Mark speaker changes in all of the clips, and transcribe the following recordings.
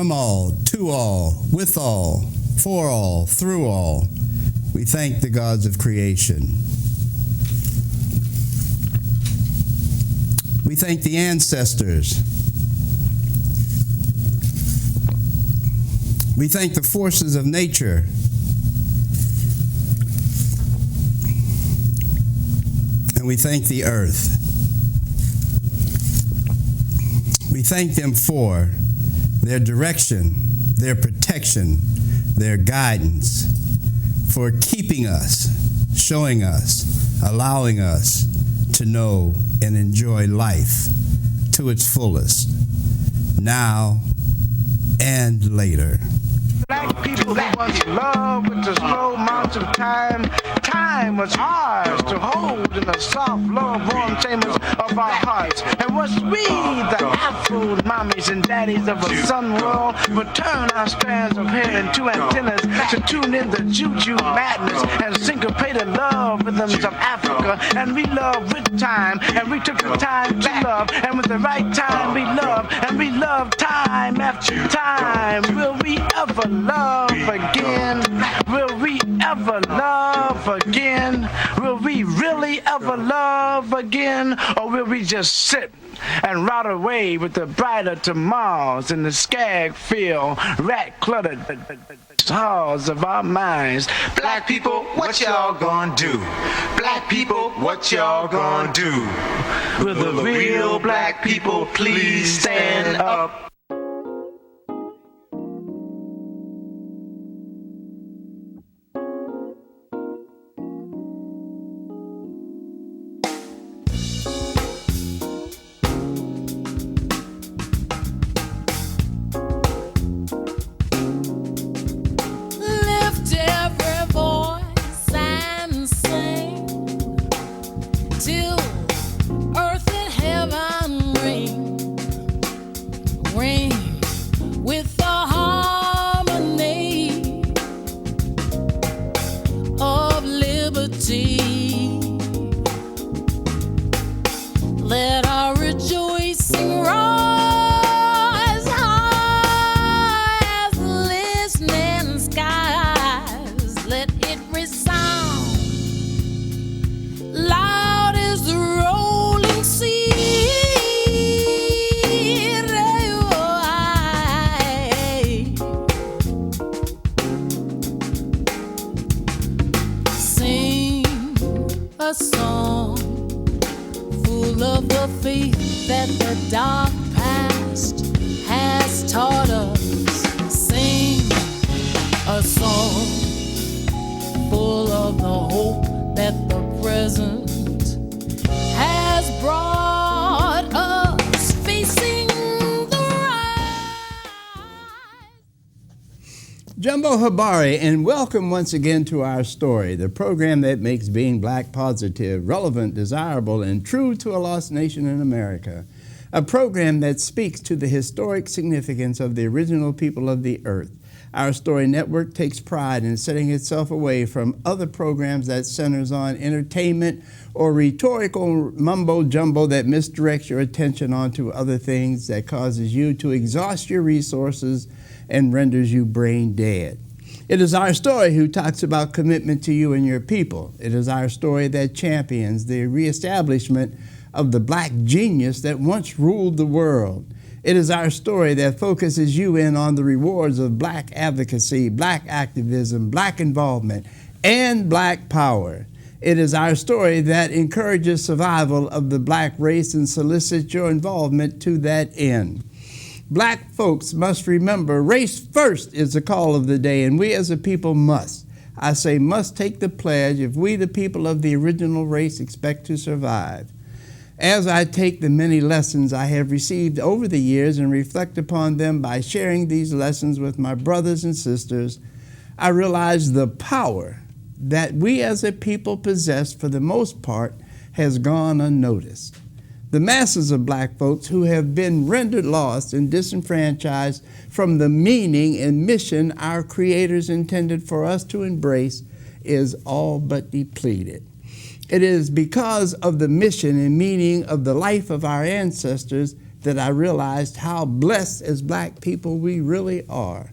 Speaker 1: from all, to all, with all, for all, through all. We thank the gods of creation. We thank the ancestors. We thank the forces of nature. And we thank the earth. We thank them for their direction, their protection, their guidance, for keeping us, showing us, allowing us to know and enjoy life to its fullest, now and later.
Speaker 2: Black people who once loved with the slow march of time. Time was ours to hold in the soft, low-born chambers of our hearts. And was we, the Afro mommies and daddies of a sun world, would turn our strands of hair into antennas to tune in the juju madness and syncopated love rhythms of Africa. And we loved with time, and we took the time to love, and with the right time we loved, and we loved time after time. Will we ever love again? Will we ever love again? Will we really ever love again? Or will we just sit and rot away with the brighter tomorrows in the skag field, rat-cluttered halls of our minds?
Speaker 3: Black people, what y'all gonna do? Black people, what y'all gonna do?
Speaker 2: Will the real black people please stand up?
Speaker 4: Let our rejoicing rise high as the listening skies. Let it resound loud as the rolling sea. Sing a song full of the faith that the dark past has taught us. Sing a song full of the hope that the present has brought us, facing the rise.
Speaker 1: Jumbo Habari, and welcome once again to Our Story, the program that makes being black positive, relevant, desirable, and true to a lost nation in America. A program that speaks to the historic significance of the original people of the earth. Our Story Network takes pride in setting itself away from other programs that centers on entertainment or rhetorical mumbo-jumbo that misdirects your attention onto other things that causes you to exhaust your resources and renders you brain dead. It is Our Story who talks about commitment to you and your people. It is Our Story that champions the reestablishment of the black genius that once ruled the world. It is Our Story that focuses you in on the rewards of black advocacy, black activism, black involvement, and black power. It is Our Story that encourages survival of the black race and solicits your involvement to that end. Black folks must remember race first is the call of the day, and we as a people must, I say must, take the pledge if we the people of the original race expect to survive. As I take the many lessons I have received over the years and reflect upon them by sharing these lessons with my brothers and sisters, I realize the power that we as a people possess for the most part has gone unnoticed. The masses of black folks who have been rendered lost and disenfranchised from the meaning and mission our creators intended for us to embrace is all but depleted. It is because of the mission and meaning of the life of our ancestors that I realized how blessed as black people we really are.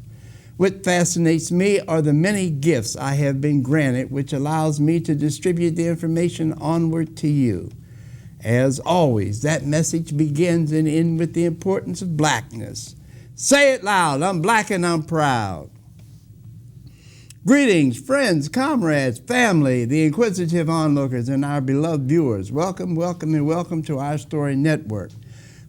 Speaker 1: What fascinates me are the many gifts I have been granted, which allows me to distribute the information onward to you. As always, that message begins and ends with the importance of blackness. Say it loud, I'm black and I'm proud. Greetings, friends, comrades, family, the inquisitive onlookers, and our beloved viewers. Welcome, welcome, and welcome to Our Story Network.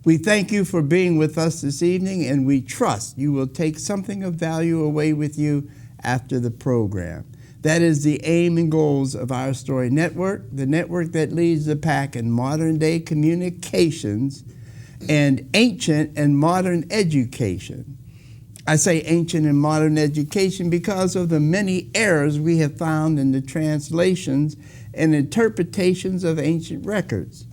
Speaker 1: We thank you for being with us this evening, and we trust you will take something of value away with you after the program. That is the aim and goals of Our Story Network, the network that leads the pack in modern-day communications and ancient and modern education. I say ancient and modern education because of the many errors we have found in the translations and interpretations of ancient records.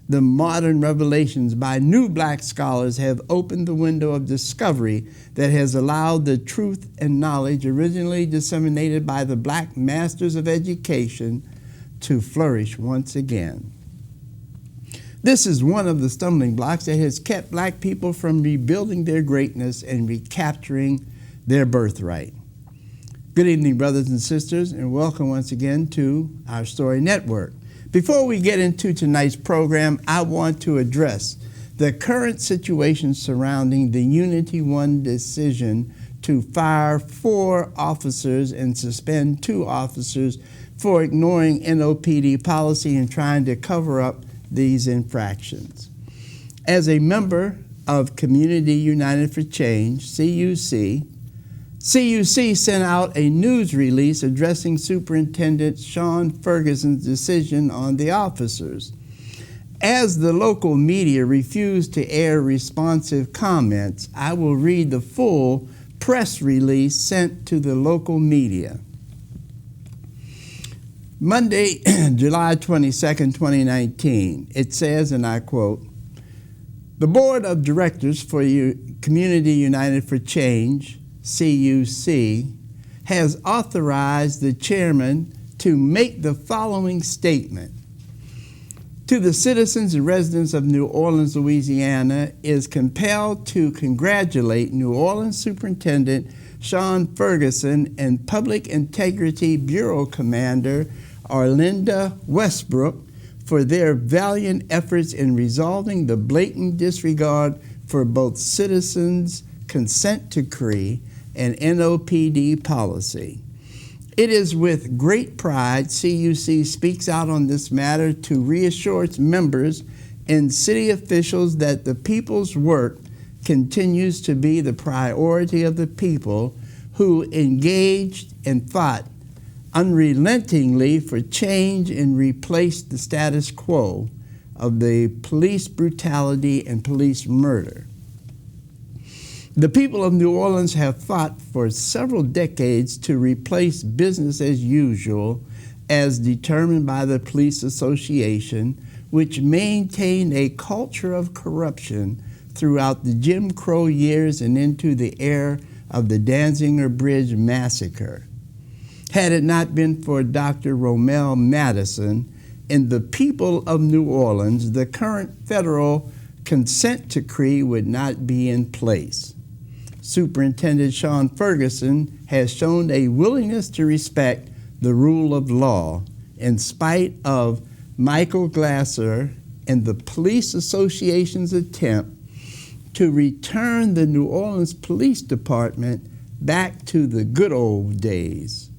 Speaker 1: The modern revelations by new black scholars have opened the window of discovery that has allowed the truth and knowledge originally disseminated by the black masters of education to flourish once again. This is one of the stumbling blocks that has kept black people from rebuilding their greatness and recapturing their birthright. Good evening, brothers and sisters, and welcome once again to Our Story Network. Before we get into tonight's program, I want to address the current situation surrounding the Unity 1 decision to fire 4 officers and suspend 2 officers for ignoring NOPD policy and trying to cover up these infractions. As a member of Community United for Change, CUC sent out a news release addressing Superintendent Sean Ferguson's decision on the officers. As the local media refused to air responsive comments, I will read the full press release sent to the local media. Monday, July 22nd, 2019, it says, and I quote, "The Board of Directors for Community United for Change, CUC, has authorized the chairman to make the following statement. To the citizens and residents of New Orleans, Louisiana, is compelled to congratulate New Orleans Superintendent Sean Ferguson and Public Integrity Bureau Commander Arlinda Westbrook for their valiant efforts in resolving the blatant disregard for both citizens' consent decree and NOPD policy. It is with great pride CUC speaks out on this matter to reassure its members and city officials that the people's work continues to be the priority of the people who engaged and fought unrelentingly for change and replace the status quo of the police brutality and police murder. The people of New Orleans have fought for several decades to replace business as usual as determined by the Police Association, which maintained a culture of corruption throughout the Jim Crow years and into the era of the Danziger Bridge Massacre. Had it not been for Dr. Romel Madison and the people of New Orleans, the current federal consent decree would not be in place. Superintendent Sean Ferguson has shown a willingness to respect the rule of law in spite of Michael Glasser and the Police Association's attempt to return the New Orleans Police Department back to the good old days.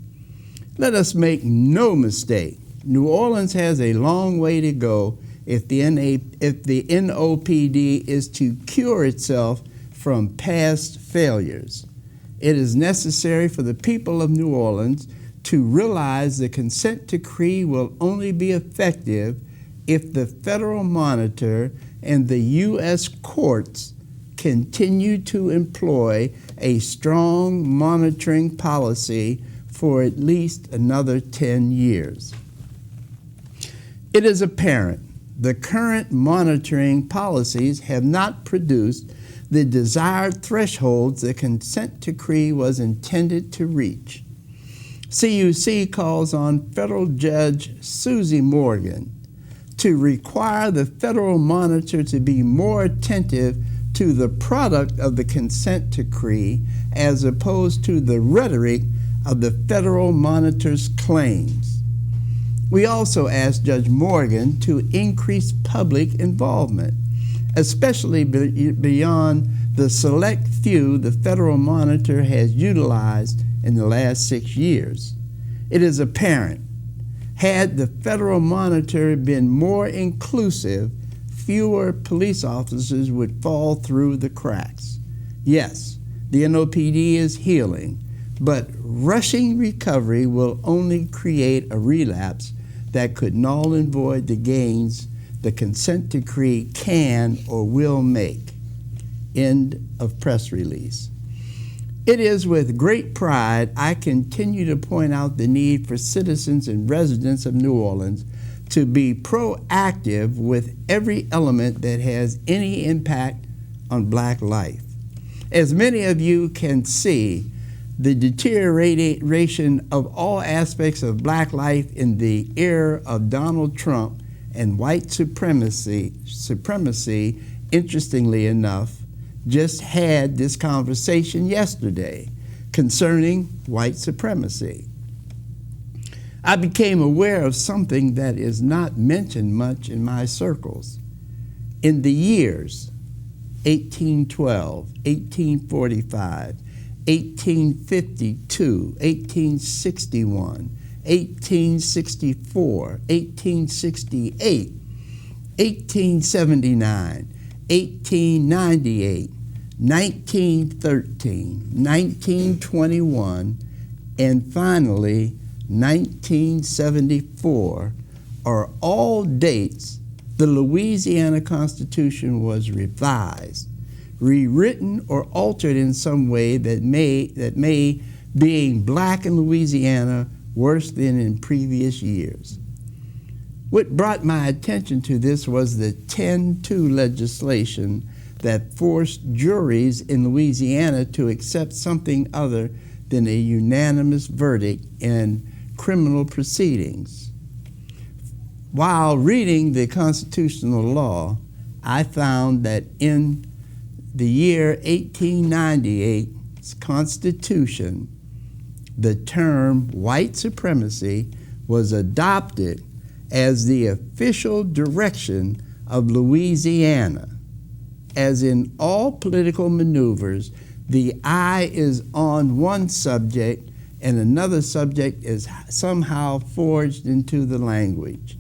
Speaker 1: Let us make no mistake, New Orleans has a long way to go if the NOPD is to cure itself from past failures. It is necessary for the people of New Orleans to realize the consent decree will only be effective if the federal monitor and the U.S. courts continue to employ a strong monitoring policy for at least another 10 years. It is apparent the current monitoring policies have not produced the desired thresholds the consent decree was intended to reach. CUC calls on Federal Judge Susie Morgan to require the federal monitor to be more attentive to the product of the consent decree as opposed to the rhetoric of the federal monitor's claims. We also asked Judge Morgan to increase public involvement, especially beyond the select few the federal monitor has utilized in the last 6 years. It is apparent, had the federal monitor been more inclusive, fewer police officers would fall through the cracks. Yes, the NOPD is healing, but rushing recovery will only create a relapse that could null and void the gains the consent decree can or will make. End of press release. It is with great pride I continue to point out the need for citizens and residents of New Orleans to be proactive with every element that has any impact on Black life. As many of you can see, the deterioration of all aspects of Black life in the era of Donald Trump and white supremacy, interestingly enough, just had this conversation yesterday concerning white supremacy. I became aware of something that is not mentioned much in my circles. In the years 1812, 1845, 1852, 1861, 1864, 1868, 1879, 1898, 1913, 1921, and finally 1974 are all dates the Louisiana Constitution was revised, rewritten, or altered in some way that may being Black in Louisiana worse than in previous years. What brought my attention to this was the 10-2 legislation that forced juries in Louisiana to accept something other than a unanimous verdict in criminal proceedings. While reading the constitutional law, I found that in the year 1898's Constitution, the term white supremacy was adopted as the official direction of Louisiana. As in all political maneuvers, the eye is on one subject and another subject is somehow forged into the language.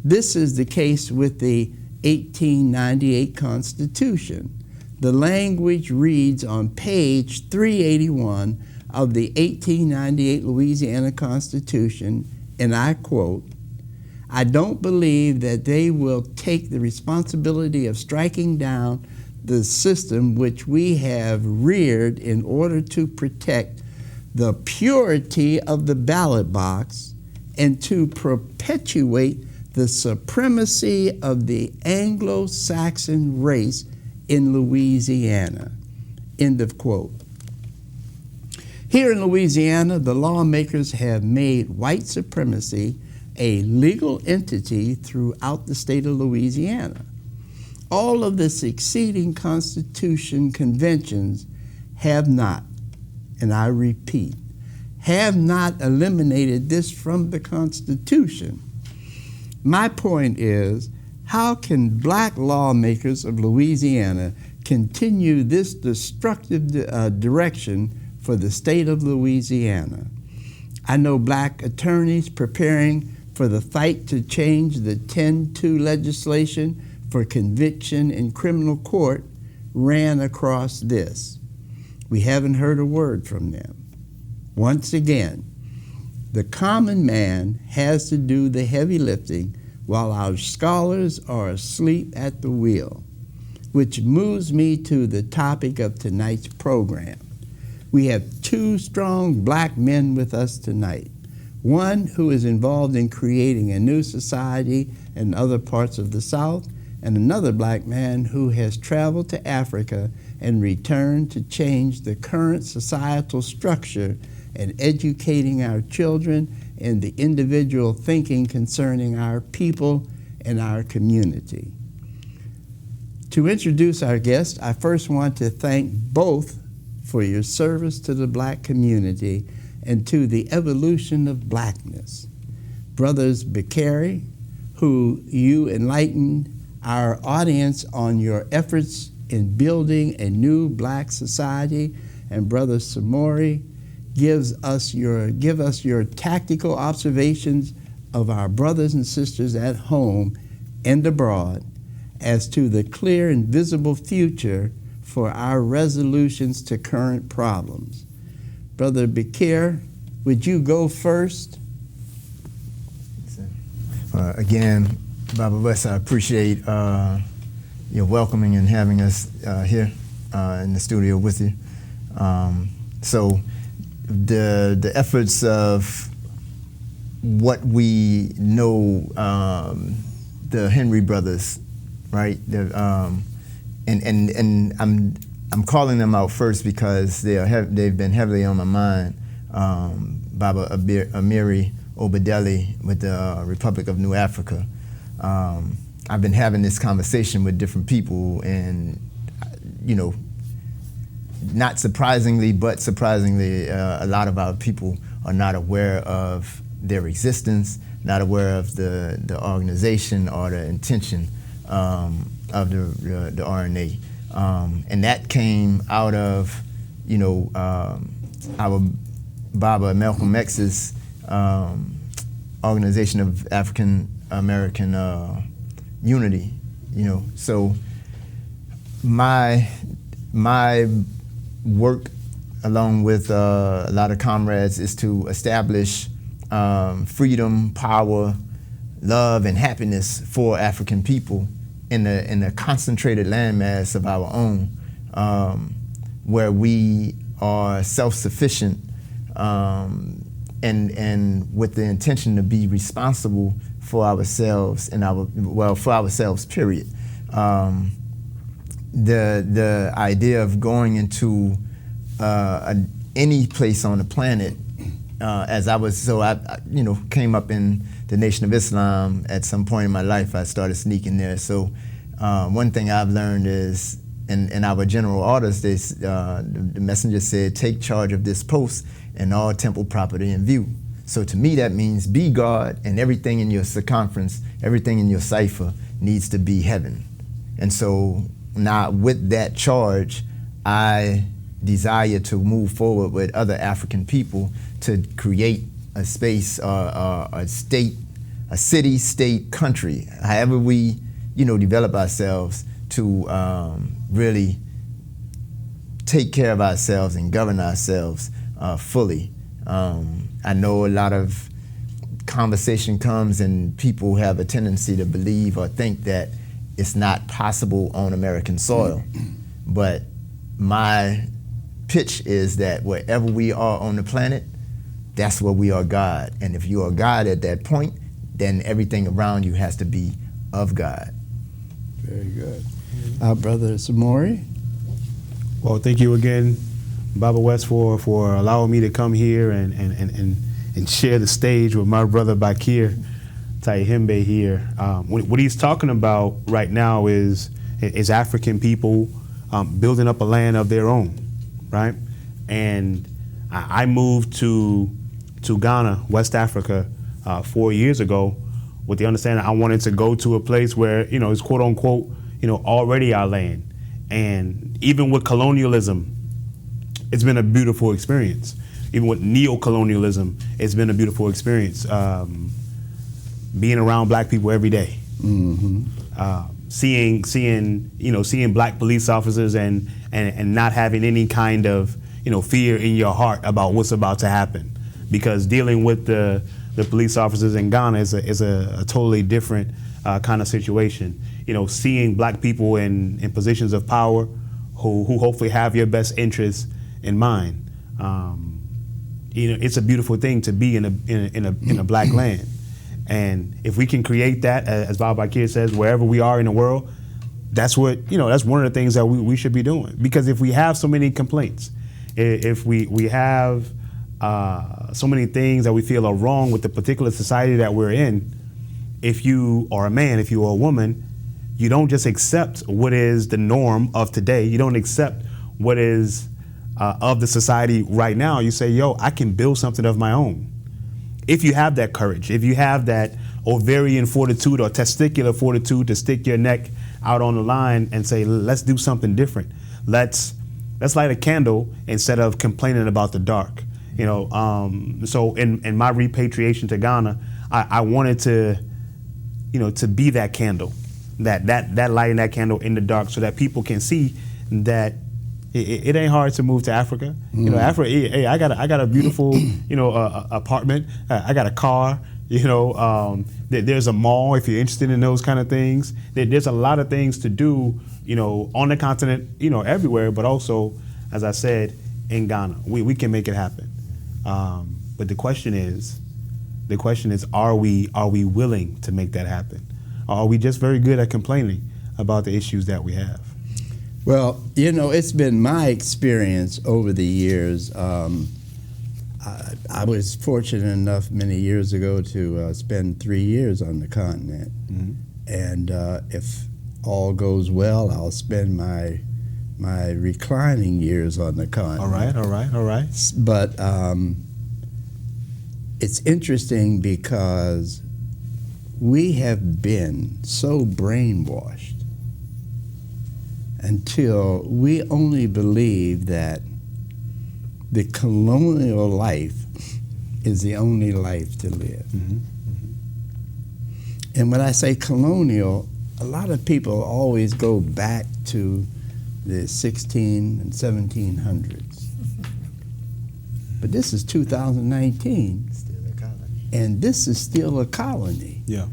Speaker 1: This is the case with the 1898 Constitution. The language reads on page 381 of the 1898 Louisiana Constitution, and I quote, "I don't believe that they will take the responsibility of striking down the system which we have reared in order to protect the purity of the ballot box and to perpetuate the supremacy of the Anglo-Saxon race in Louisiana." End of quote. Here in Louisiana, the lawmakers have made white supremacy a legal entity throughout the state of Louisiana. All of the succeeding Constitution conventions have not, and I repeat, have not eliminated this from the Constitution. My point is, how can Black lawmakers of Louisiana continue this destructive direction for the state of Louisiana? I know Black attorneys preparing for the fight to change the 10-2 legislation for conviction in criminal court ran across this. We haven't heard a word from them. Once again, the common man has to do the heavy lifting while our scholars are asleep at the wheel, which moves me to the topic of tonight's program. We have two strong Black men with us tonight. One who is involved in creating a new society in other parts of the South, and another Black man who has traveled to Africa and returned to change the current societal structure and educating our children in the individual thinking concerning our people in our community. To introduce our guest, I first want to thank both for your service to the black community and to the evolution of blackness. Brothers Baakir, who you enlightened our audience on your efforts in building a new black society, and Brother Samori, give us your tactical observations of our brothers and sisters at home and abroad as to the clear and visible future for our resolutions to current problems. Brother Baakir, would you go first?
Speaker 5: Again, Baba West, I appreciate your welcoming and having us here in the studio with you. So the efforts of what we know, the Henry brothers, right? And I'm calling them out first because they've been heavily on my mind. Baba Amiri Obadeli with the Republic of New Africa. I've been having this conversation with different people, and not surprisingly, but surprisingly, a lot of our people are not aware of their existence, not aware of the organization or the intention of the RNA. And that came out of, our Baba Malcolm X's Organization of African American Unity, So my work, along with a lot of comrades, is to establish freedom, power, love, and happiness for African people in a concentrated landmass of our own, where we are self-sufficient and with the intention to be responsible for ourselves and for ourselves, period. The idea of going into any place on the planet, I came up in the Nation of Islam at some point in my life. I started sneaking there. So one thing I've learned is, in our general orders, the messenger said, take charge of this post and all temple property in view. So to me, that means be God, and everything in your circumference, everything in your cipher needs to be heaven. And so now with that charge, I desire to move forward with other African people to create a space, a state, a city, state, country, however we, develop ourselves to really take care of ourselves and govern ourselves fully. I know a lot of conversation comes and people have a tendency to believe or think that it's not possible on American soil. But my pitch is that wherever we are on the planet, that's where we are God. And if you are God at that point, then everything around you has to be of God.
Speaker 1: Very good. Brother Samori?
Speaker 6: Well, thank you again, Baba West, for allowing me to come here and share the stage with my brother Baakir Taihembe here. What he's talking about right now is African people building up a land of their own, right? And I moved to Ghana, West Africa, 4 years ago, with the understanding I wanted to go to a place where it's quote unquote already our land. And even with colonialism, it's been a beautiful experience. Even with neo-colonialism, it's been a beautiful experience. Being around black people every day, seeing black police officers and not having any kind of fear in your heart about what's about to happen, because dealing with the police officers in Ghana is a totally different kind of situation. Seeing black people in positions of power who hopefully have your best interests in mind. It's a beautiful thing to be in a black land. And if we can create that, as Baba Baakir says, wherever we are in the world, that's one of the things that we should be doing. Because if we have so many complaints, if we have so many things that we feel are wrong with the particular society that we're in, if you are a man, if you are a woman, you don't just accept what is the norm of today. You don't accept what is of the society right now. You say, yo, I can build something of my own. If you have that courage, if you have that ovarian fortitude or testicular fortitude to stick your neck out on the line and say, let's do something different. Let's light a candle instead of complaining about the dark. So in my repatriation to Ghana, I wanted to, to be that candle, that lighting that candle in the dark, so that people can see that it ain't hard to move to Africa. Africa. Hey, I got a beautiful, apartment. I got a car. There's a mall if you're interested in those kind of things. There's a lot of things to do, on the continent, everywhere, but also, as I said, in Ghana, we can make it happen. But the question is, are we willing to make that happen? Or are we just very good at complaining about the issues that we have?
Speaker 1: Well, it's been my experience over the years. I was fortunate enough many years ago to spend 3 years on the continent. Mm-hmm. And if all goes well, I'll spend my reclining years on the continent.
Speaker 6: All right.
Speaker 1: But it's interesting because we have been so brainwashed until we only believe that the colonial life is the only life to live. Mm-hmm. Mm-hmm. And when I say colonial, a lot of people always go back to the 16 and 1700s. But this is 2019, and this is still a colony.
Speaker 6: Yeah.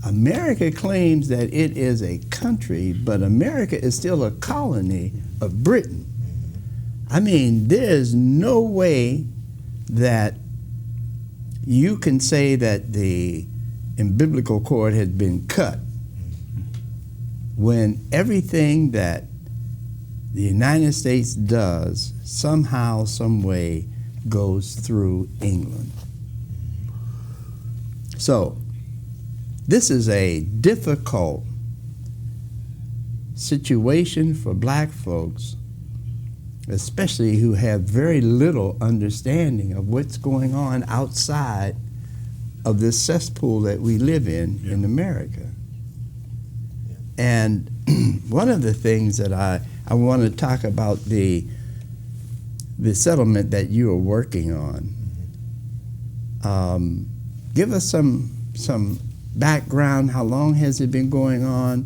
Speaker 1: America claims that it is a country, but America is still a colony of Britain. I mean, there's no way that you can say that the umbilical cord has been cut when everything that the United States does somehow, some way goes through England. So, this is a difficult situation for black folks, especially who have very little understanding of what's going on outside of this cesspool that we live in America. Yeah. And one of the things that I want to talk about the settlement that you are working on. Give us some background. How long has it been going on?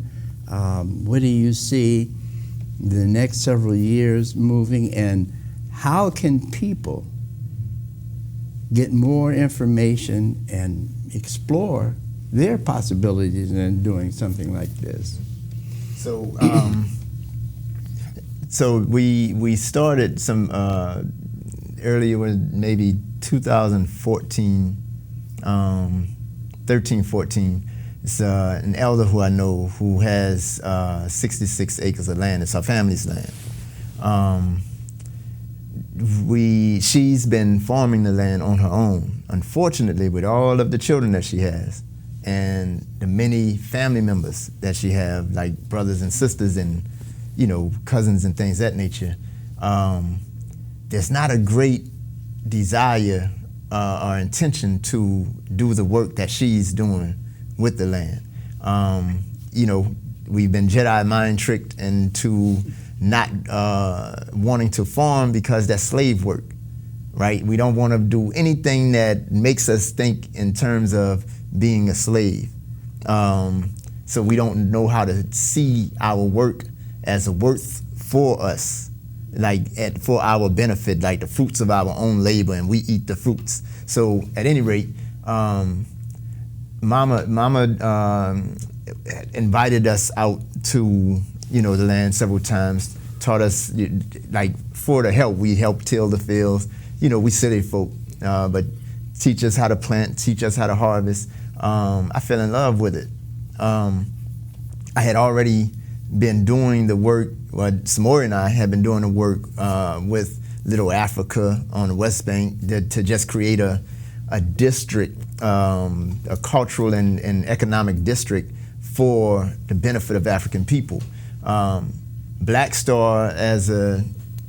Speaker 1: What do you see the next several years moving, and how can people get more information and explore their possibilities in doing something like this?
Speaker 5: So, so we started some earlier, maybe 2014, 13, 14. It's an elder who I know who has 66 acres of land. It's our family's land. She's been farming the land on her own. Unfortunately, with all of the children that she has and the many family members that she have, like brothers and sisters and cousins and things of that nature, there's not a great desire or intention to do the work that she's doing with the land. We've been Jedi mind tricked into not wanting to farm because that's slave work, right? We don't want to do anything that makes us think in terms of being a slave. So we don't know how to see our work as a worth for us, for our benefit, like the fruits of our own labor, and we eat the fruits. So at any rate, Mama invited us out to the land several times, taught us for the help. We help till the fields. We city folk, but teach us how to plant, teach us how to harvest. I fell in love with it. I had already been doing the work. Samori and I had been doing the work with Little Africa on the West Bank to just create a a district, a cultural and economic district for the benefit of African people. Black Star as a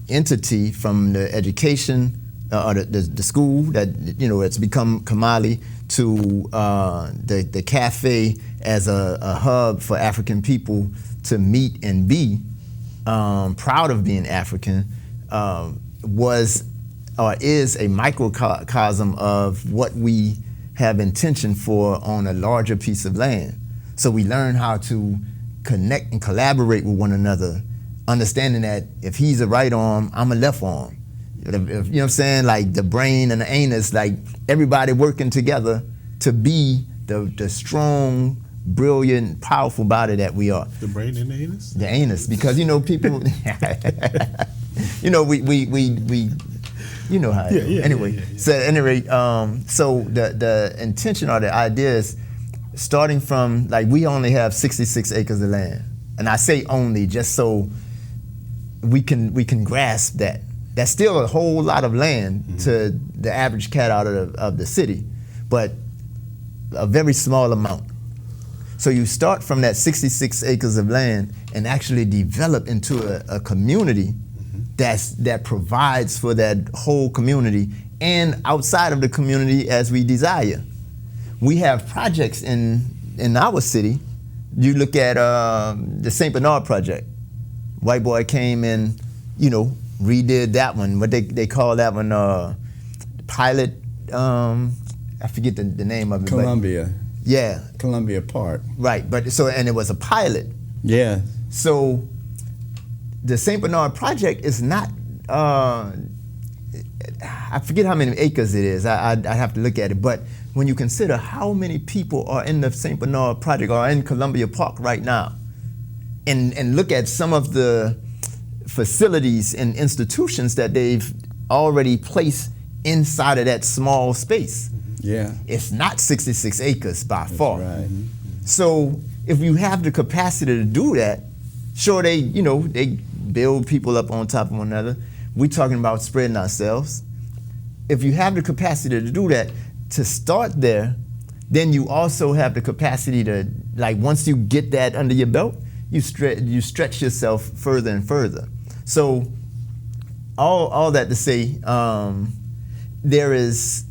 Speaker 5: entity, from the education or the school that it's become Kamali, to the cafe as a hub for African people to meet and be proud of being African, was or is a microcosm of what we have intention for on a larger piece of land. So we learn how to connect and collaborate with one another, understanding that if he's a right arm, I'm a left arm. You know what I'm saying? Like the brain and the anus, like everybody working together to be the strong, brilliant, powerful body that we are.
Speaker 6: The brain and the anus?
Speaker 5: The anus, because people, we you know how. Anyway, so at any rate, so the intention or the idea is starting from, like, we only have 66 acres of land, and I say only just so we can grasp that. That's still a whole lot of land to the average cat out of the city, but a very small amount. So you start from that 66 acres of land and actually develop into a community that provides for that whole community and outside of the community as we desire. We have projects in our city. You look at the St. Bernard project. White boy came and, redid that one. What they call that one, pilot, I forget the name of it.
Speaker 1: Columbia.
Speaker 5: Yeah.
Speaker 1: Columbia Park.
Speaker 5: Right, and it was a pilot.
Speaker 1: Yeah.
Speaker 5: So the St. Bernard project is not, I forget how many acres it is. I'd have to look at it. But when you consider how many people are in the St. Bernard project or in Columbia Park right now, and look at some of the facilities and institutions that they've already placed inside of that small space.
Speaker 1: Yeah.
Speaker 5: It's not 66 acres by far.
Speaker 1: Right.
Speaker 5: So if you have the capacity to do that, sure, they build people up on top of one another. We're talking about spreading ourselves. If you have the capacity to do that, to start there, then you also have the capacity to, like, once you get that under your belt, you stretch yourself further and further. So all that to say, there is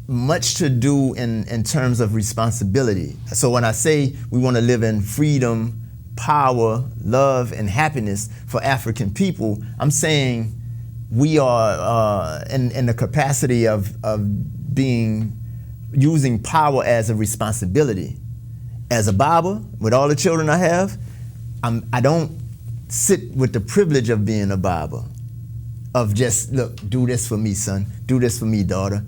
Speaker 5: much to do in terms of responsibility. So when I say we want to live in freedom, power, love, and happiness for African people, I'm saying we are in the capacity of using power as a responsibility. As a Baba, with all the children I have, I don't sit with the privilege of being a Baba, of just, look, do this for me, son, do this for me, daughter.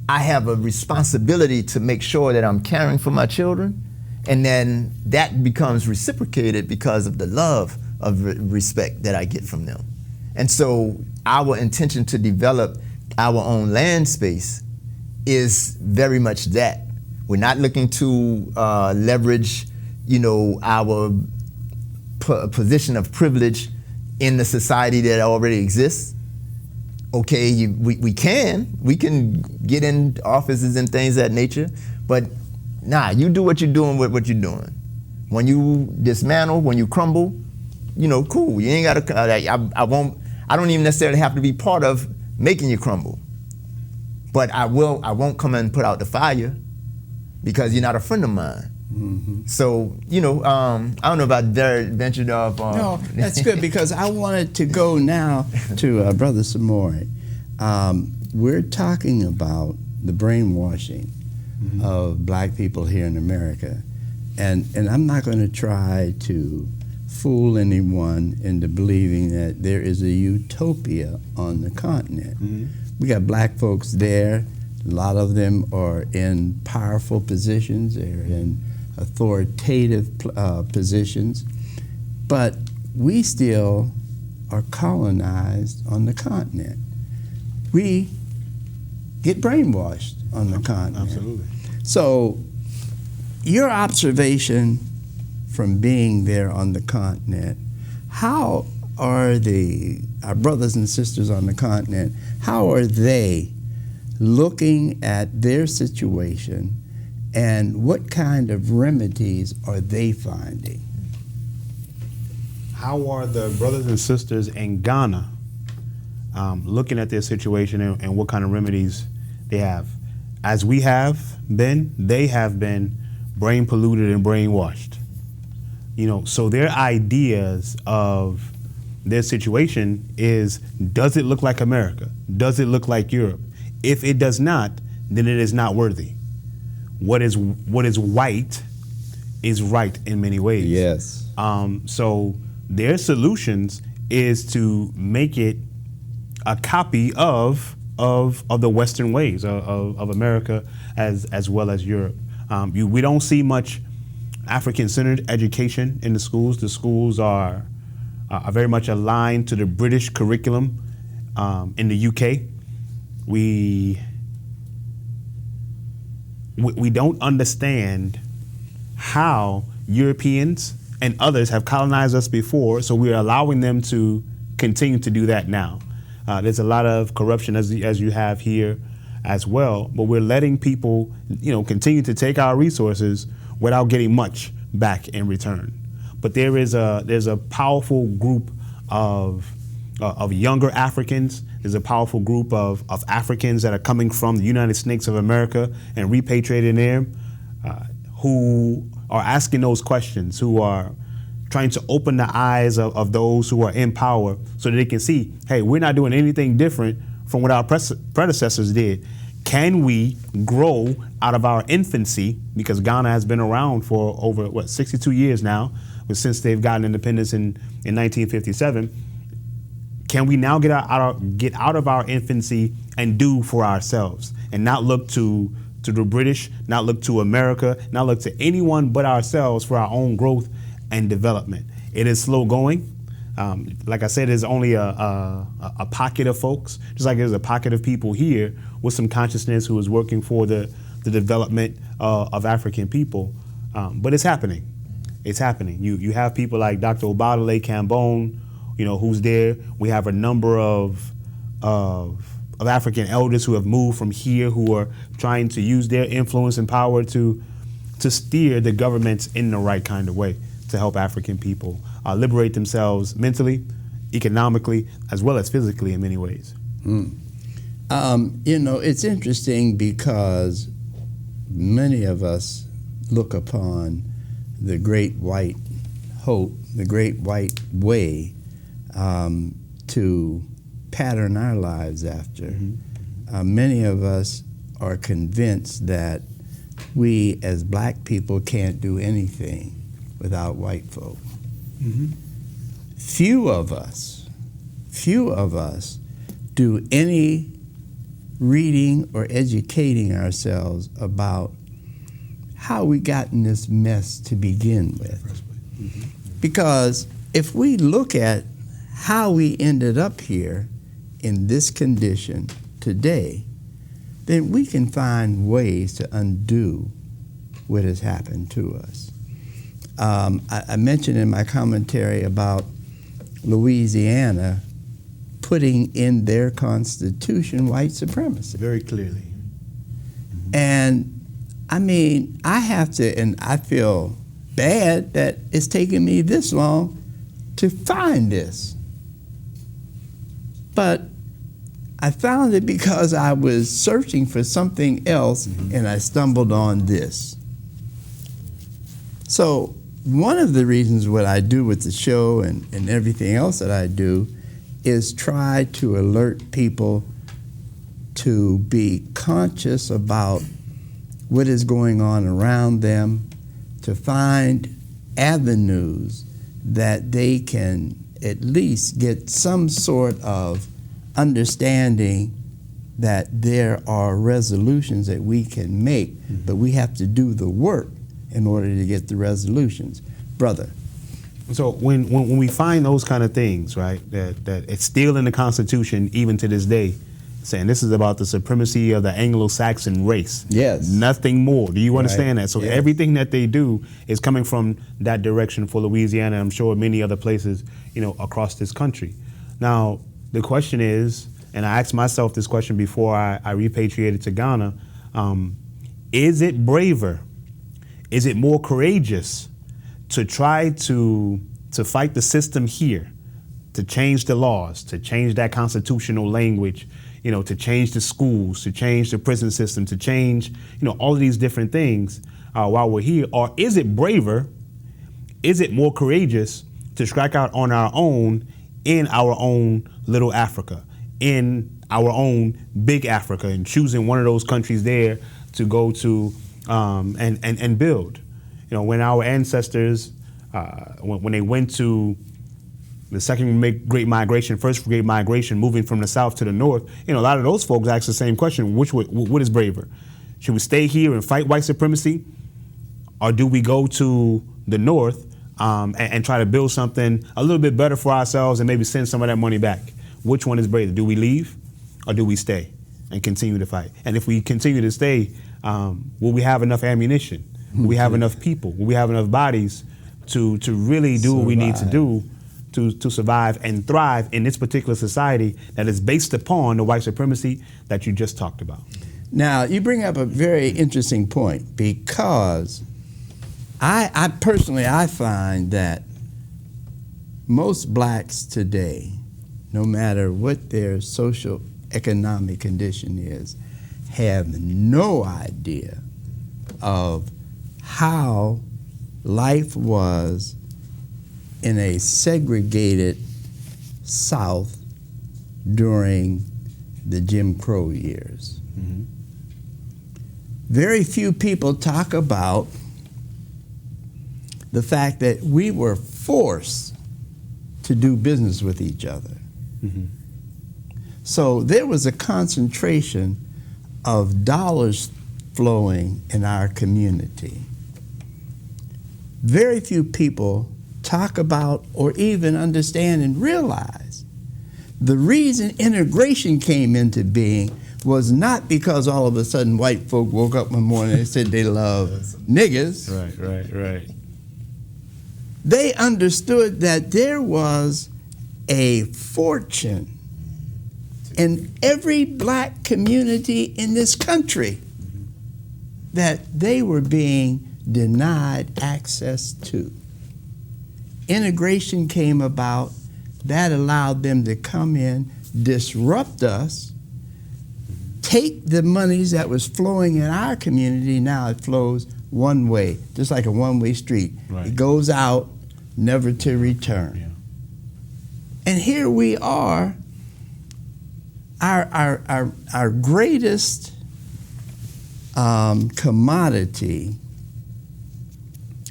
Speaker 5: I have a responsibility to make sure that I'm caring for my children, and then that becomes reciprocated because of the love of respect that I get from them. And so our intention to develop our own land space is very much that. We're not looking to leverage, our position of privilege in the society that already exists. Okay, we can get in offices and things of that nature, but nah, you do what you're doing with what you're doing. When you dismantle, when you crumble, cool. You ain't gotta. I don't even necessarily have to be part of making you crumble, but I won't come and put out the fire because you're not a friend of mine. Mm-hmm. So I don't know if I ventured off.
Speaker 1: No, that's good, because I wanted to go now to Brother Samori. We're talking about the brainwashing of black people here in America, and I'm not going to try to fool anyone into believing that there is a utopia on the continent. Mm-hmm. We got black folks there. A lot of them are in powerful positions. They're in authoritative positions, but we still are colonized on the continent. We get brainwashed on the continent.
Speaker 6: Absolutely.
Speaker 1: So your observation from being there on the continent, how are our brothers and sisters on the continent, how are they looking at their situation and what kind of remedies are they finding?
Speaker 6: How are the brothers and sisters in Ghana looking at their situation and what kind of remedies they have? As we have been, they have been brain polluted and brainwashed. So their ideas of their situation is, does it look like America? Does it look like Europe? If it does not, then it is not worthy. What is white is right in many ways.
Speaker 1: Yes.
Speaker 6: So their solutions is to make it a copy of the Western ways of America as well as Europe. We don't see much African-centered education in the schools. The schools are very much aligned to the British curriculum in the UK. We don't understand how Europeans and others have colonized us before, so we're allowing them to continue to do that now. There's a lot of corruption as you have here as well, but we're letting people, continue to take our resources without getting much back in return. But there's a powerful group of younger Africans. There's a powerful group of Africans that are coming from the United States of America and repatriating there, who are asking those questions, who are trying to open the eyes of those who are in power so that they can see, hey, we're not doing anything different from what our predecessors did. Can we grow out of our infancy, because Ghana has been around for over, 62 years now, since they've gotten independence in 1957. Can we now get out of our infancy and do for ourselves and not look to the British, not look to America, not look to anyone but ourselves for our own growth and development? It is slow going. Like I said, there's only a pocket of folks, just like there's a pocket of people here with some consciousness who is working for the development of African people. But it's happening. It's happening. You have people like Dr. Obadale Cambone, who's there. We have a number of African elders who have moved from here, who are trying to use their influence and power to steer the governments in the right kind of way to help African people liberate themselves mentally, economically, as well as physically in many ways.
Speaker 1: It's interesting because many of us look upon the great white hope, the great white way to pattern our lives after. Many of us are convinced that we as black people can't do anything without white folk. Few of us do any reading or educating ourselves about how we got in this mess to begin with. Because if we look at how we ended up here in this condition today, then we can find ways to undo what has happened to us. I mentioned in my commentary about Louisiana putting in their constitution white supremacy.
Speaker 6: Very clearly.
Speaker 1: And I mean, I have to, and I feel bad that it's taken me this long to find this. But I found it because I was searching for something else and I stumbled on this. So one of the reasons what I do with the show and everything else that I do is try to alert people to be conscious about what is going on around them, to find avenues that they can at least get some sort of understanding that there are resolutions that we can make, but we have to do the work in order to get the resolutions. Brother.
Speaker 6: So when we find those kind of things, right, that it's still in the Constitution even to this day, saying this is about the supremacy of the Anglo-Saxon race.
Speaker 1: Yes.
Speaker 6: Nothing more. Do you understand that? So
Speaker 1: yes.
Speaker 6: Everything that they do is coming from that direction for Louisiana, and I'm sure many other places, across this country. Now, the question is, and I asked myself this question before I repatriated to Ghana. Is it braver? Is it more courageous to try to fight the system here, to change the laws, to change that constitutional language, to change the schools, to change the prison system, to change, all of these different things while we're here? Or is it braver? Is it more courageous to strike out on our own in our own little Africa, in our own big Africa, and choosing one of those countries there to go to and build? When our ancestors, when they went to the second great migration, first great migration, moving from the south to the north, a lot of those folks asked the same question: what is braver? Should we stay here and fight white supremacy, or do we go to the north and try to build something a little bit better for ourselves and maybe send some of that money back? Which one is braver? Do we leave, or do we stay and continue to fight? And if we continue to stay, will we have enough ammunition? Will we have enough people? Will we have enough bodies to really do what we need to do to survive and thrive in this particular society that is based upon the white supremacy that you just talked about?
Speaker 1: Now, you bring up a very interesting point, because I personally find that most blacks today, no matter what their social economic condition is, have no idea of how life was in a segregated South during the Jim Crow years. Mm-hmm. Very few people talk about the fact that we were forced to do business with each other. Mm-hmm. So there was a concentration of dollars flowing in our community. Very few people talk about or even understand and realize the reason integration came into being was not because all of a sudden white folk woke up one morning and said they love niggas.
Speaker 6: Right.
Speaker 1: They understood that there was a fortune in every black community in this country that they were being denied access to. Integration came about. That allowed them to come in, disrupt us, take the monies that was flowing in our community. Now it flows one way, just like a one-way street. Right. It goes out, never to return. Yeah. And here we are, our greatest commodity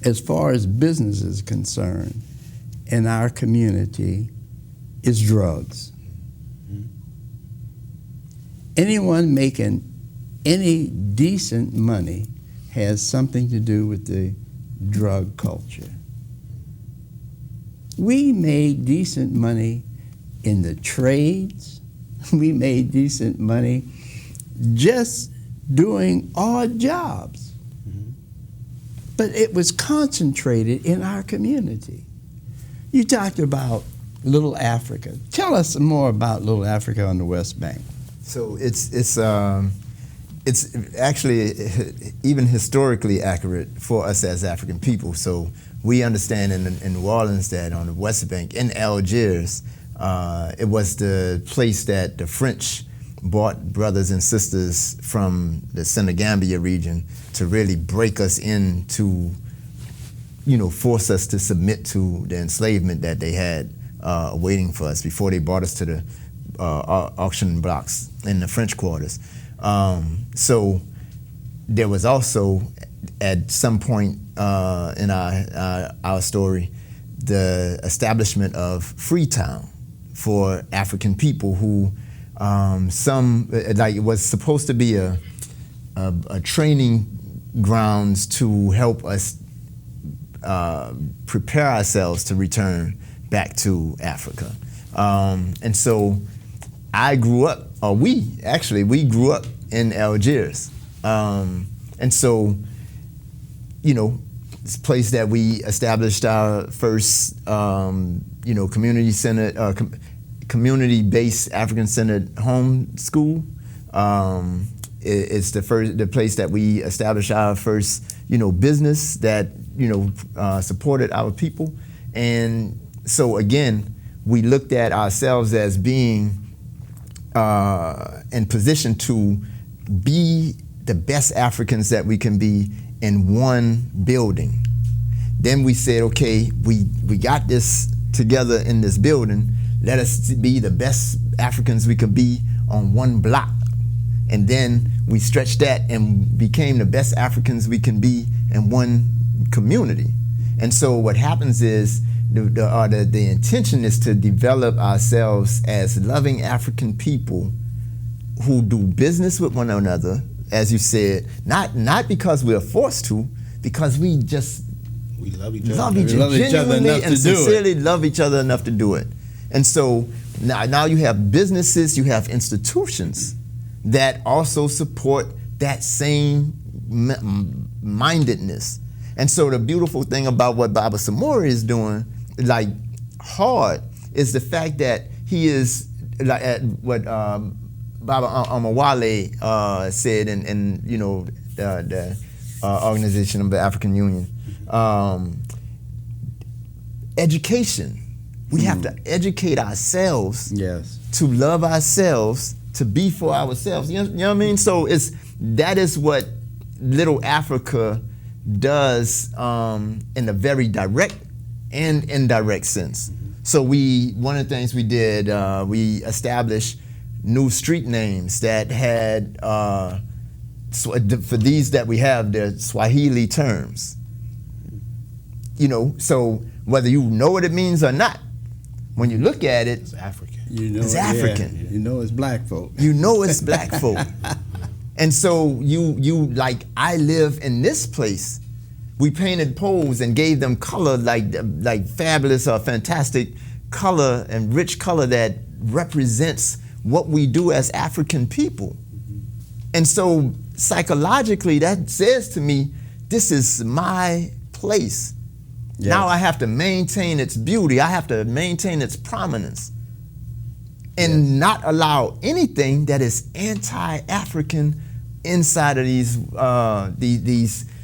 Speaker 1: as far as business is concerned in our community is drugs. Mm-hmm. Anyone making any decent money has something to do with the drug culture. We made decent money in the trades. We made decent money just doing odd jobs. Mm-hmm. But it was concentrated in our community. You talked about Little Africa. Tell us some more about Little Africa on the West Bank.
Speaker 5: So it's actually even historically accurate for us as African people. So we understand in New Orleans that on the West Bank, in Algiers, it was the place that the French brought brothers and sisters from the Senegambia region to really break us into, force us to submit to the enslavement that they had waiting for us before they brought us to the auction blocks in the French quarters. So there was also, at some point in our story, the establishment of Freetown for African people who it was supposed to be a training grounds to help us prepare ourselves to return back to Africa. And so we grew up in Algiers. And so, this place that we established our first, community center, community-based African-centered home school. It's the place that we established our first, business that, supported our people. And so again, we looked at ourselves as being in position to be the best Africans that we can be in one building. Then we said, okay, we got this together in this building. Let us be the best Africans we could be on one block. And then we stretched that and became the best Africans we can be in one community. And so what happens is the intention is to develop ourselves as loving African people who do business with one another, as you said, not because we're forced to, because we love each other enough and sincerely love each other enough to do it. And so now you have businesses, you have institutions that also support that same mindedness. And so the beautiful thing about what Baba Samori is doing, like hard, is the fact that he is like what Baba Amawale said in the Organization of the African Union. Education. We have to educate ourselves to love ourselves, to be for ourselves. You know what I mean? So that is what Little Africa does in a very direct and indirect sense. So one of the things we did, we established new street names that had, for these that we have, the Swahili terms. So whether you know what it means or not, when you look at it,
Speaker 6: it's African.
Speaker 5: It's African.
Speaker 1: Yeah. You know it's black folk.
Speaker 5: You know it's black folk. And so you like, I live in this place. We painted poles and gave them color, like fabulous or fantastic color and rich color that represents what we do as African people. And so psychologically, that says to me, this is my place. Yes. Now I have to maintain its beauty. I have to maintain its prominence. And not allow anything that is anti-African inside of these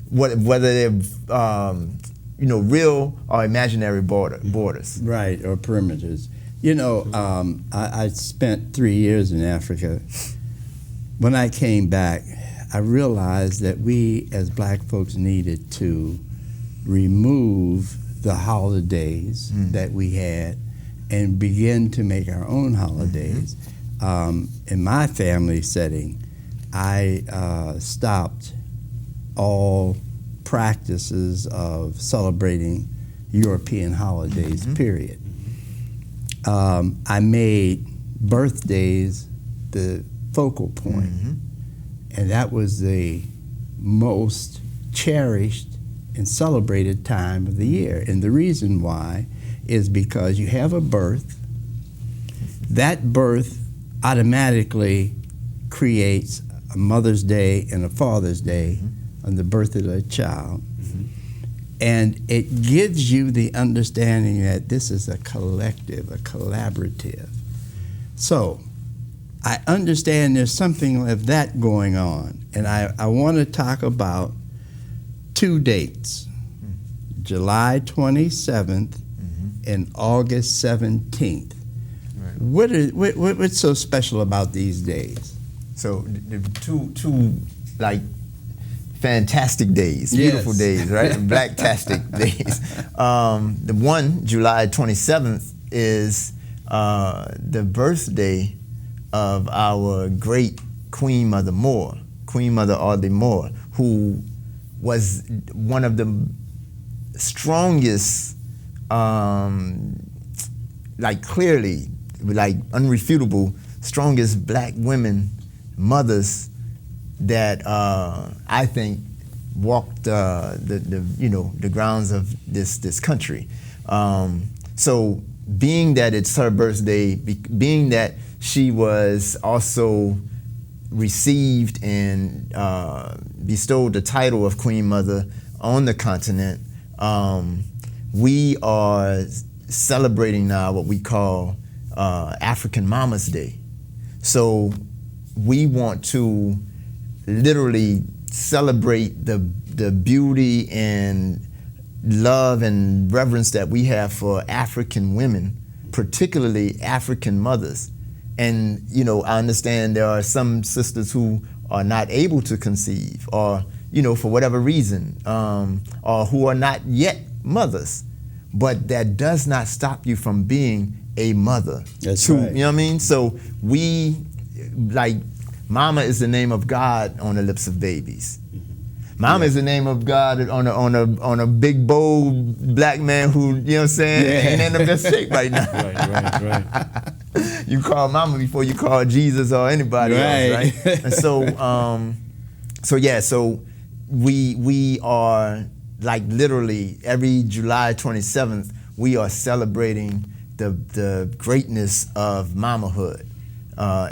Speaker 5: whether they're real or imaginary borders.
Speaker 1: Right, or perimeters. I spent 3 years in Africa. When I came back, I realized that we as black folks needed to remove the holidays that we had and begin to make our own holidays. In my family setting, I stopped all practices of celebrating European holidays, period. I made birthdays the focal point, and that was the most cherished and celebrated time of the year. And the reason why is because you have a birth. That birth automatically creates a Mother's Day and a Father's Day on the birth of the child. And it gives you the understanding that this is a collective, a collaborative. So I understand there's something of that going on. And I want to talk about 2 dates, July 27th and August 17th. Right. What's so special about these days?
Speaker 5: So the two like fantastic days, beautiful days, right? Blacktastic days. The one, July 27th, is the birthday of our great Queen Mother Moore, Queen Mother Audley Moore, who was one of the strongest, clearly, unrefutable, strongest black women, mothers that I think walked the grounds of this country. So being that it's her birthday, being that she was also received and bestowed the title of Queen Mother on the continent, we are celebrating now what we call African Mama's Day. So we want to literally celebrate the beauty and love and reverence that we have for African women, particularly African mothers. And, you know, I understand there are some sisters who are not able to conceive or, you know, for whatever reason, or who are not yet mothers. But that does not stop you from being a mother.
Speaker 1: That's
Speaker 5: right.
Speaker 1: right.
Speaker 5: You know what I mean? So we, like, Mama is the name of God on the lips of babies. Mama is the name of God on a big bold black man who, you know what I'm saying, ain't in the best shape right now.
Speaker 6: Right.
Speaker 5: You call Mama before you call Jesus or anybody else, right? And so we are, like, literally every July 27th, we are celebrating the greatness of mamahood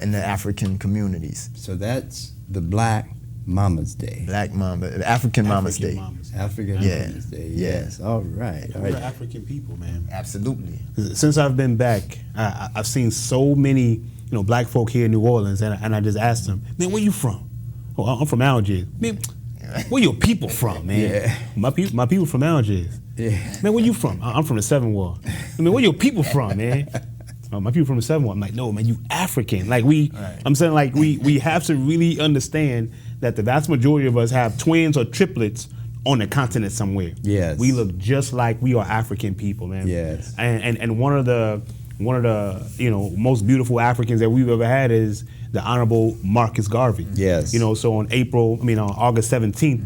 Speaker 5: in the African communities.
Speaker 1: So that's the Black Mama's Day.
Speaker 5: Black Mama, African Mama's Day.
Speaker 1: African Mama's Day. Yes. All right.
Speaker 6: We're African people, man.
Speaker 5: Absolutely.
Speaker 6: Since I've been back, I've seen so many, you know, black folk here in New Orleans, and I just asked them, man, where you from? Oh, I'm from Algiers. Man, where your people from, man?
Speaker 1: Yeah.
Speaker 6: My people from Algiers.
Speaker 1: Yeah.
Speaker 6: Man, where you from? I'm from the Seventh Ward. I mean, where your people from, man? My people from the Seventh Ward. I'm like, no, man, you African. Like I'm saying, like we have to really understand that the vast majority of us have twins or triplets on the continent somewhere.
Speaker 1: Yes.
Speaker 6: We look just like we are African people, man.
Speaker 1: Yes.
Speaker 6: And one of the you know, most beautiful Africans that we've ever had is the Honorable Marcus Garvey.
Speaker 1: Yes.
Speaker 6: You know, so on August 17th,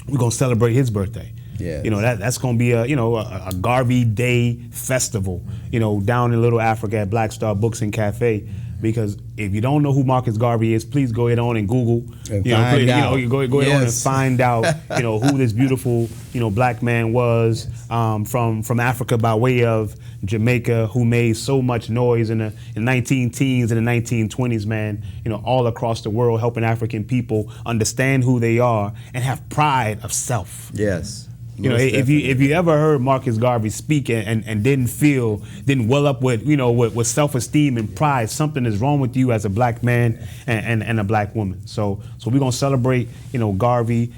Speaker 6: we're gonna celebrate his birthday.
Speaker 1: Yes.
Speaker 6: You know, that's gonna be a Garvey Day festival, you know, down in Little Africa at Black Star Books and Cafe. Because if you don't know who Marcus Garvey is, please go ahead on and Google.
Speaker 1: And find out.
Speaker 6: Go ahead on and find out, you know, who this beautiful, you know, black man was from Africa by way of Jamaica, who made so much noise in the 19-teens and the 1920s, man, you know, all across the world, helping African people understand who they are and have pride of self.
Speaker 1: Yes.
Speaker 6: You know, if you ever heard Marcus Garvey speak and didn't well up with, you know, with self-esteem and pride, something is wrong with you as a black man and a black woman. So we're gonna celebrate, you know, Garvey.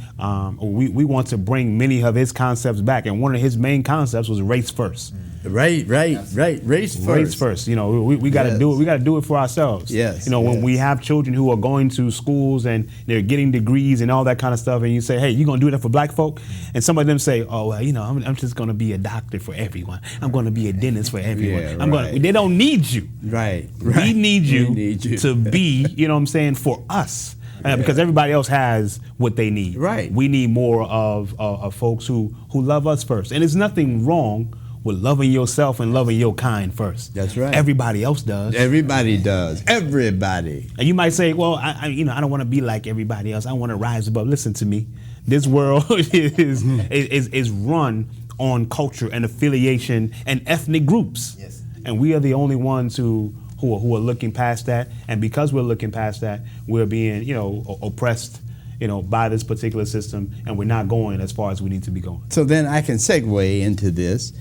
Speaker 6: We want to bring many of his concepts back, and one of his main concepts was race first.
Speaker 1: Right. Race first.
Speaker 6: Race first. You know, we got to do it. We got to do it for ourselves.
Speaker 1: Yes.
Speaker 6: You know, when we have children who are going to schools and they're getting degrees and all that kind of stuff, and you say, "Hey, you gonna do that for black folk?" And some of them say, "Oh, well, you know, I'm just gonna be a doctor for everyone. I'm gonna be a dentist for everyone.
Speaker 1: Yeah,
Speaker 6: They don't need you.
Speaker 1: Right.
Speaker 6: We need you to be, you know what I'm saying, for us." Because everybody else has what they need.
Speaker 1: Right.
Speaker 6: We need more of folks who love us first. And there's nothing wrong with loving yourself and loving your kind first.
Speaker 1: That's right.
Speaker 6: Everybody else does.
Speaker 1: Everybody does. Everybody.
Speaker 6: And you might say, well, I don't want to be like everybody else. I want to rise above. Listen to me. This world is run on culture and affiliation and ethnic groups.
Speaker 5: Yes.
Speaker 6: And we are the only ones who are looking past that. And because we're looking past that, we're being, you know, oppressed, you know, by this particular system, and we're not going as far as we need to be going.
Speaker 1: So then I can segue into this.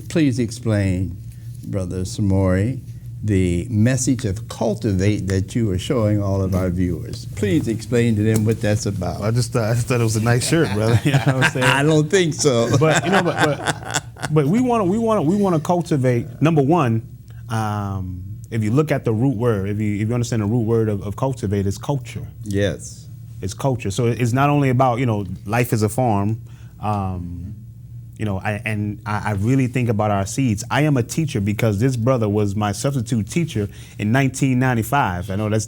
Speaker 1: Please explain, Brother Samori, the message of cultivate that you are showing all of our viewers. Please explain to them what that's about.
Speaker 6: I just thought it was a nice shirt, brother. You know what I'm saying?
Speaker 1: I don't think so.
Speaker 6: But you know, but we want to cultivate. Number one, if you look at the root word, if you understand the root word of cultivate, it's culture.
Speaker 1: Yes.
Speaker 6: It's culture. So it's not only about, you know, life is a farm. You know, I really think about our seeds. I am a teacher because this brother was my substitute teacher in 1995. I know that's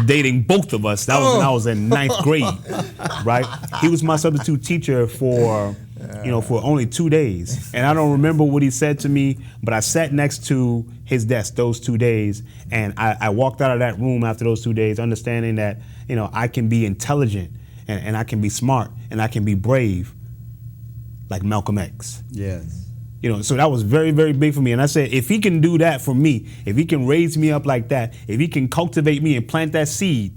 Speaker 6: dating both of us. That was when I was in 9th grade, right? He was my substitute teacher for only 2 days. And I don't remember what he said to me, but I sat next to his desk those 2 days, and I walked out of that room after those 2 days understanding that, you know, I can be intelligent and I can be smart and I can be brave like Malcolm X.
Speaker 1: Yes.
Speaker 6: You know, so that was very, very big for me. And I said, if he can do that for me, if he can raise me up like that, if he can cultivate me and plant that seed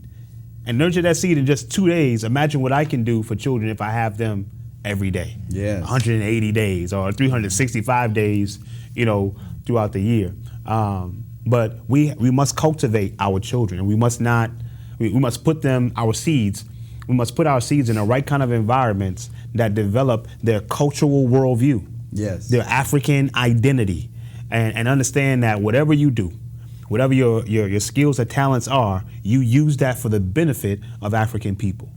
Speaker 6: and nurture that seed in just 2 days, imagine what I can do for children if I have them every day.
Speaker 1: Yes.
Speaker 6: 180 days or 365 days, you know, throughout the year. But we must cultivate our children, and we must put our seeds in the right kind of environments that develop their cultural worldview,
Speaker 1: Yes.
Speaker 6: their African identity, and understand that whatever you do, whatever your skills or talents are, you use that for the benefit of African people,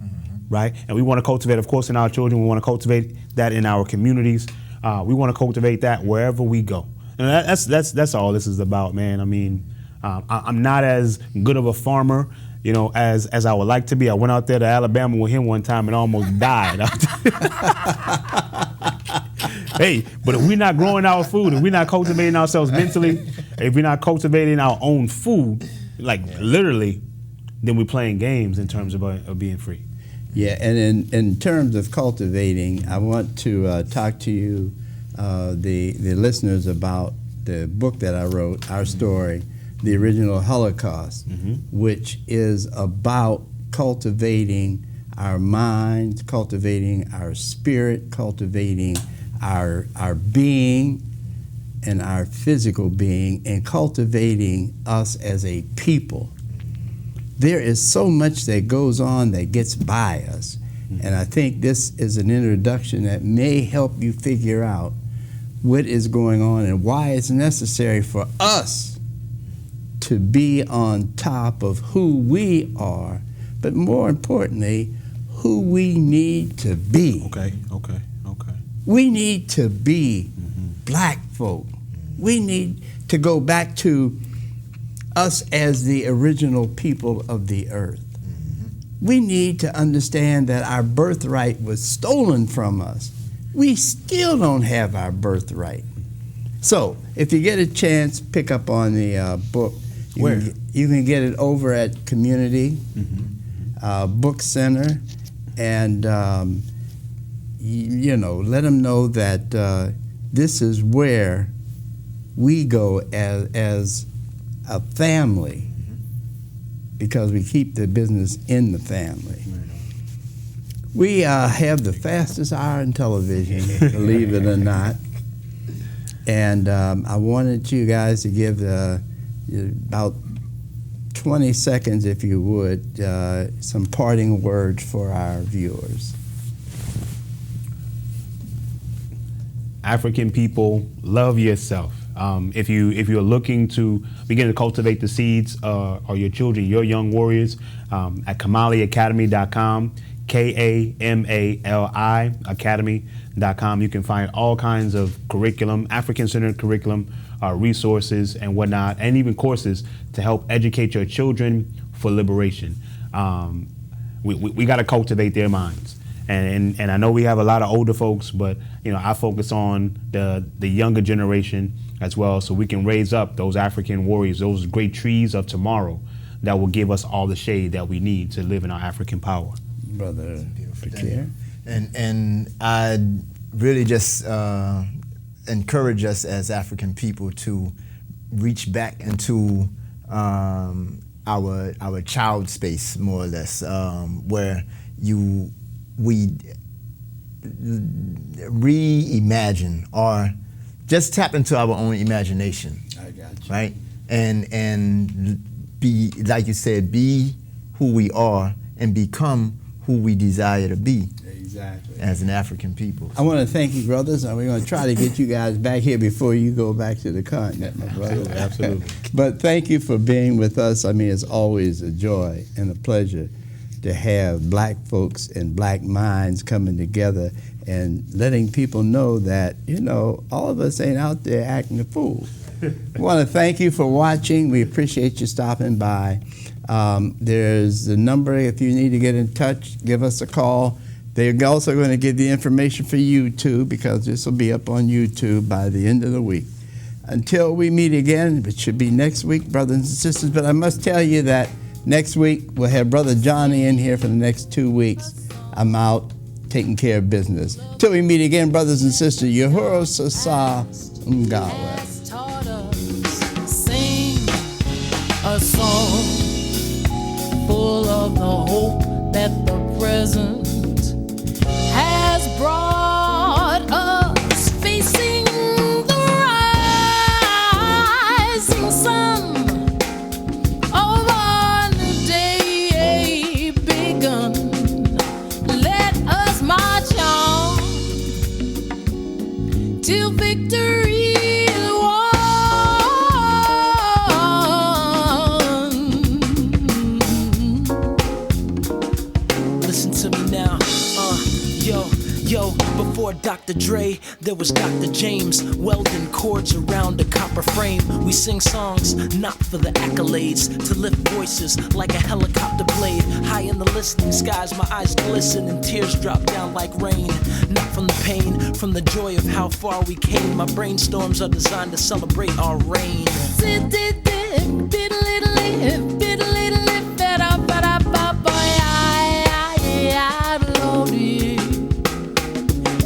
Speaker 6: right? And we want to cultivate, of course, in our children. We want to cultivate that in our communities. We want to cultivate that wherever we go. And that's all this is about, man. I mean, I'm not as good of a farmer, as I would like to be. I went out there to Alabama with him one time and almost died. Hey, but if we're not growing our food, if we're not cultivating ourselves mentally, if we're not cultivating our own food, like literally, then we're playing games in terms of being free.
Speaker 1: Yeah, and in terms of cultivating, I want to talk to you, the listeners, about the book that I wrote, Our Story, The Original Holocaust, which is about cultivating our minds, cultivating our spirit, cultivating our being and our physical being, and cultivating us as a people. There is so much that goes on that gets by us, and I think this is an introduction that may help you figure out what is going on and why it's necessary for us to be on top of who we are, but more importantly, who we need to be.
Speaker 6: Okay.
Speaker 1: We need to be black folk. We need to go back to us as the original people of the earth. We need to understand that our birthright was stolen from us. We still don't have our birthright. So, if you get a chance, pick up on the book. You can get it over at Community Book Center, and let them know that this is where we go as a family, because we keep the business in the family. We have the fastest hour in television, believe it or not. And I wanted you guys to give about 20 seconds, if you would, some parting words for our viewers.
Speaker 6: African people, love yourself. If you're looking to begin to cultivate the seeds or your children, your young warriors, at KamaliAcademy.com, KAMALI Academy.com, you can find all kinds of curriculum, African-centered curriculum, resources and whatnot, and even courses to help educate your children for liberation. We got to cultivate their minds. And I know we have a lot of older folks, but I focus on the younger generation as well, so we can raise up those African warriors, those great trees of tomorrow that will give us all the shade that we need to live in our African power.
Speaker 1: Brother Baakir.
Speaker 5: And I really just encourage us as African people to reach back into our child space, more or less, where we reimagine or just tap into our own imagination.
Speaker 1: I got you.
Speaker 5: Right? And be, like you said, be who we are and become who we desire to be.
Speaker 1: Exactly.
Speaker 5: As an African people.
Speaker 1: I want to thank you, brothers, and we're going to try to get you guys back here before you go back to the continent, my brother.
Speaker 6: Absolutely.
Speaker 1: But thank you for being with us. I mean, it's always a joy and a pleasure to have black folks and black minds coming together and letting people know that, all of us ain't out there acting a fool. I want to thank you for watching. We appreciate you stopping by. There's the number if you need to get in touch, give us a call. They're also going to give the information for YouTube, because this will be up on YouTube by the end of the week. Until we meet again, it should be next week, brothers and sisters, but I must tell you that next week we'll have Brother Johnny in here for the next 2 weeks. I'm out taking care of business. Till we meet again, brothers and sisters, Yahuro Sasa Ngawa.
Speaker 4: Sing a song full of the hope that the present has brought us, facing the till victory is won. Listen to me now, Yo, before Dr. Dre, there was Dr. James, welding cords around a copper frame. We sing songs, not for the accolades, to lift voices like a helicopter blade. High in the listening skies, my eyes glisten and tears drop down like rain. Not from the pain, from the joy of how far we came. My brainstorms are designed to celebrate our reign.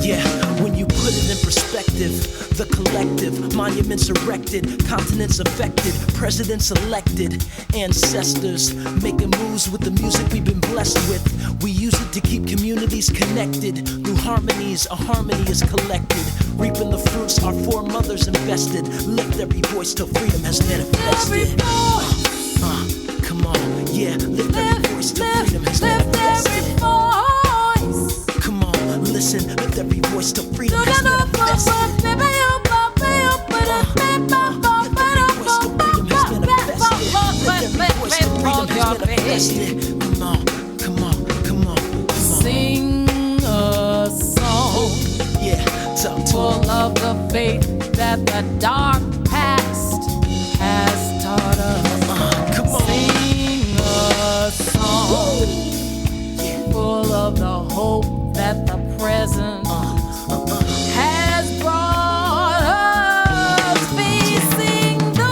Speaker 4: Yeah, when you put it in perspective, the collective, monuments erected, continents affected, presidents elected, ancestors making moves with the music we've been blessed with. We use it to keep communities connected. Through harmonies, a harmony is collected. Reaping the fruits our foremothers invested. Lift every voice till freedom has manifested. Come on, yeah, lift every voice till freedom has manifested. Come on, listen, lift every voice till freedom has manifested. Come on. Sing a song, Yeah, talk to full of the faith that the dark past has taught us. Come on. Sing a song full of the hope that the present has brought us. Facing the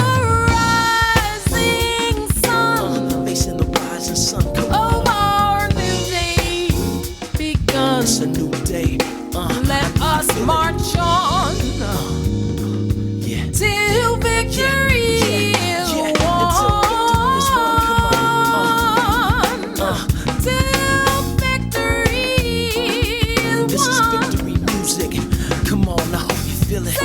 Speaker 4: rising sun
Speaker 3: Facing the rising sun, come on.
Speaker 4: of our new day begun.
Speaker 3: It's a new day.
Speaker 4: Let us march on
Speaker 3: Yeah.
Speaker 4: till victory is
Speaker 3: Yeah.
Speaker 4: won. Till victory is
Speaker 3: This is
Speaker 4: won.
Speaker 3: victory music. Come on, I hope you feel it.